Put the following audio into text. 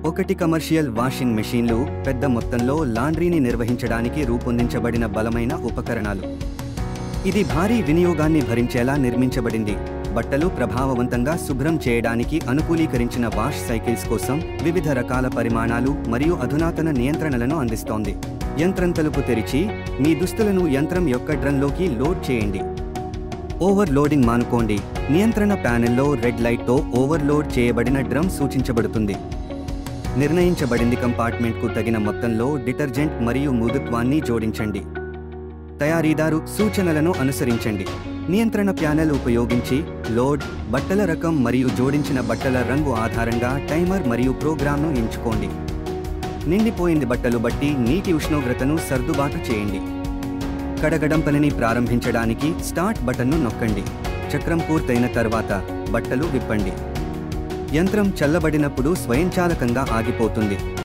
ఒకటి commercial washing మెషీన్లు పెద్ద మొత్తంలో లాండ్రీని నిర్వహించడానికి రూపొందించబడిన బలమైన ఉపకరణాలు. ఇది భారీ వినియోగాన్ని భరించేలా నిర్మించబడింది. బట్టలు ప్రభావవంతంగా శుభ్రం చేయడానికి అనుకూలీకరించిన వాష్ సైకిల్స్ కోసం వివిధ రకాల పరిమాణాలు మరియు అధునాతన నియంత్రణలను అందిస్తోంది. యంత్రం తలుపు తెరిచి మీ దుస్తులను యంత్రం యొక్క డ్రమ్లోకి లోడ్ చేయండి. ఓవర్లోడింగ్ మానుకోండి. నియంత్రణ ప్యానెల్లో రెడ్ లైట్తో ఓవర్లోడ్ చేయబడిన డ్రమ్ సూచించబడుతుంది. నిర్ణయించబడింది కంపార్ట్మెంట్కు తగిన మొత్తంలో డిటర్జెంట్ మరియు మృదుత్వాన్ని జోడించండి. తయారీదారు సూచనలను అనుసరించండి. నియంత్రణ ప్యానెల్ ఉపయోగించి లోడ్, బట్టల రకం మరియు జోడించిన బట్టల రంగు ఆధారంగా టైమర్ మరియు ప్రోగ్రామ్ను ఎంచుకోండి. నిండిపోయింది బట్టలు బట్టి నీటి ఉష్ణోగ్రతను సర్దుబాటు చేయండి. కడగడం పనిని ప్రారంభించడానికి స్టార్ట్ బటన్ను నొక్కండి. చక్రం పూర్తయిన తర్వాత బట్టలు విప్పండి. యంత్రం చల్లబడినప్పుడు స్వయంచాలకంగా ఆగిపోతుంది.